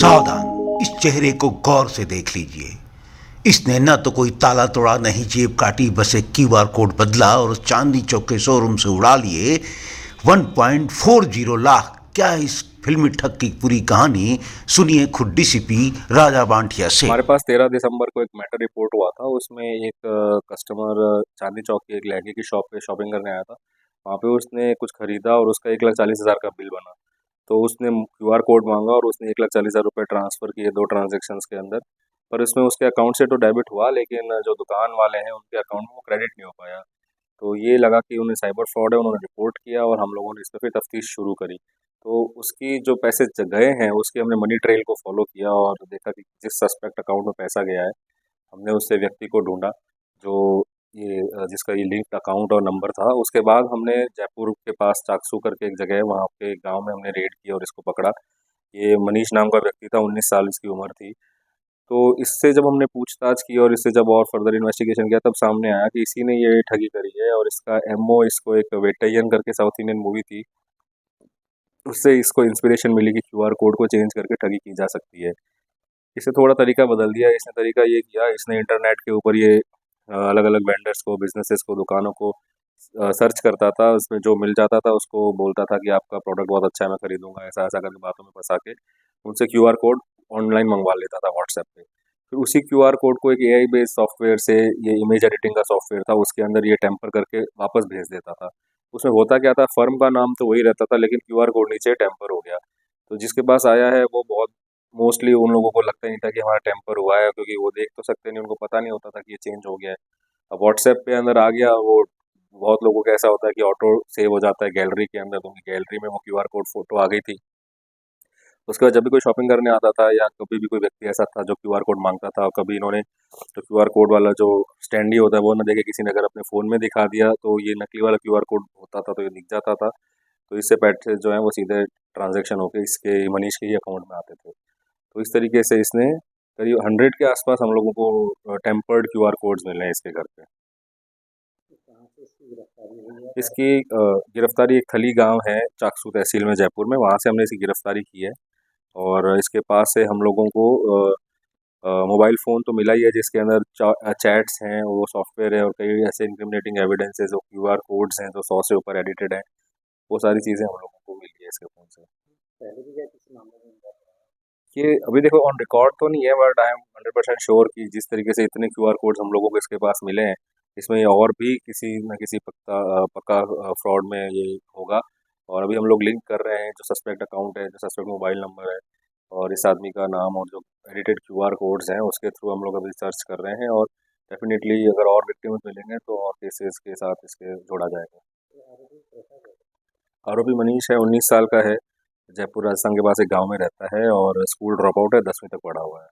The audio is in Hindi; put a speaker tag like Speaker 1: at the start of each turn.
Speaker 1: सावधान, इस चेहरे को गौर से देख लीजिए। इसने न तो कोई ताला तोड़ा, नहीं जेब काटी, बस एक क्यूआर कोड बदला और उस चांदी चौक के शोरूम से उड़ा लिए 1.40 लाख। क्या इस फिल्मी ठग की पूरी कहानी सुनिए खुद डीसीपी राजा बांटिया से।
Speaker 2: हमारे पास 13 दिसंबर को एक मैटर रिपोर्ट हुआ था। उसमें एक कस्टमर चांदनी चौक की एक लहंगे की शॉप पे शॉपिंग करने आया था। वहाँ पे उसने कुछ खरीदा और उसका 1,40,000 का बिल बना। तो उसने क्यूआर कोड मांगा और उसने 1,40,000 रुपये ट्रांसफ़र किए 2 ट्रांजेक्शन्स के अंदर। पर इसमें उसके अकाउंट से तो डेबिट हुआ, लेकिन जो दुकान वाले हैं उनके अकाउंट में वो क्रेडिट नहीं हो पाया। तो ये लगा कि उन्हें साइबर फ्रॉड है, उन्होंने रिपोर्ट किया और हम लोगों ने इस पे फिर तफ्तीश शुरू करी। तो उसकी जो पैसे गए हैं उसकी हमने मनी ट्रेल को फॉलो किया और देखा कि जिस सस्पेक्ट अकाउंट में पैसा गया है, हमने उससे व्यक्ति को ढूंढा जो जिसका ये लिंक्ड अकाउंट और नंबर था। उसके बाद हमने जयपुर के पास चाकसू करके एक जगह है, वहाँ पे गांव में हमने रेड किया और इसको पकड़ा। ये मनीष नाम का व्यक्ति था, 19 साल इसकी उम्र थी। तो इससे जब हमने पूछताछ की और इससे जब और फर्दर इन्वेस्टिगेशन किया, तब सामने आया कि इसी ने ये ठगी करी है और इसका एमओ, इसको एक वेट्टैयन करके साउथ इंडियन मूवी थी, उससे इसको इंस्पिरेशन मिली कि क्यूआर कोड को चेंज करके ठगी की जा सकती है। इसने थोड़ा तरीका बदल दिया। इसने तरीका ये किया, इसने इंटरनेट के ऊपर ये अलग अलग वेंडर्स को, बिजनेसेस को, दुकानों को सर्च करता था। उसमें जो मिल जाता था उसको बोलता था कि आपका प्रोडक्ट बहुत अच्छा है, मैं खरीदूंगा, ऐसा ऐसा करके बातों में फंसा के उनसे क्यूआर कोड ऑनलाइन मंगवा लेता था व्हाट्सएप पे। फिर उसी क्यूआर कोड को एक एआई बेस्ड सॉफ्टवेयर से, ये इमेज एडिटिंग का सॉफ्टवेयर था, उसके अंदर ये टेम्पर करके वापस भेज देता था। उसमें होता क्या था, फर्म का नाम तो वही रहता था लेकिन क्यूआर कोड नीचे टेम्पर हो गया। तो जिसके पास आया है वो बहुत मोस्टली उन लोगों को लगता ही नहीं था कि हमारा टेम्पर हुआ है, क्योंकि वो देख तो सकते नहीं, उनको पता नहीं होता था कि ये चेंज हो गया है। अब व्हाट्सएप पे अंदर आ गया वो, बहुत लोगों का ऐसा होता है कि ऑटो सेव हो जाता है गैलरी के अंदर, तो उनकी गैलरी में वो क्यूआर कोड फोटो आ गई थी। उसके बाद जब भी कोई शॉपिंग करने आता था या कभी भी कोई व्यक्ति ऐसा था जो क्यूआर कोड मांगता था, और कभी इन्होंने तो क्यूआर कोड वाला जो स्टैंडी होता है वो ना देके किसी ने अगर अपने फ़ोन में दिखा दिया तो ये नकली वाला क्यूआर कोड होता था, तो ये दिख जाता था। तो इससे पैसे जो है वो सीधे ट्रांजैक्शन होके इसके मनीष के ही अकाउंट में आते थे। तो इस तरीके से इसने करीब 100 के आसपास हम लोगों को टेम्पर्ड क्यूआर कोड्स मिले हैं इसके घर पे। इसकी गिरफ्तारी एक थली गांव है चाकसू तहसील में जयपुर में, वहाँ से हमने इसकी गिरफ्तारी की है। और इसके पास से हम लोगों को मोबाइल फ़ोन तो मिला ही है जिसके अंदर चैट्स हैं, वो सॉफ्टवेयर है और कई ऐसे इंक्रिमिनेटिंग एविडेंसेस जो क्यूआर कोड्स हैं जो 100 से ऊपर एडिटेड हैं, वो सारी चीज़ें हम लोगों को मिली है इसके फ़ोन से। ये अभी देखो ऑन रिकॉर्ड तो नहीं है, बट आई एम 100% श्योर कि जिस तरीके से इतने क्यूआर कोड्स हम लोगों को इसके पास मिले हैं, इसमें ये और भी किसी न किसी पक्का फ्रॉड में ये होगा। और अभी हम लोग लिंक कर रहे हैं जो सस्पेक्ट अकाउंट है, जो सस्पेक्ट मोबाइल नंबर है और इस आदमी का नाम और जो एडिटेड क्यूआर कोड्स हैं उसके थ्रू हम लोग अभी सर्च कर रहे हैं। और डेफिनेटली अगर और विक्टिम्स मिलेंगे तो और केसेस के साथ इसके जोड़ा जाएगा। आरोपी मनीष है, 19 साल का है, जयपुर राजस्थान के पास एक गांव में रहता है और स्कूल ड्रॉप आउट है, 10वीं तक पढ़ा हुआ है।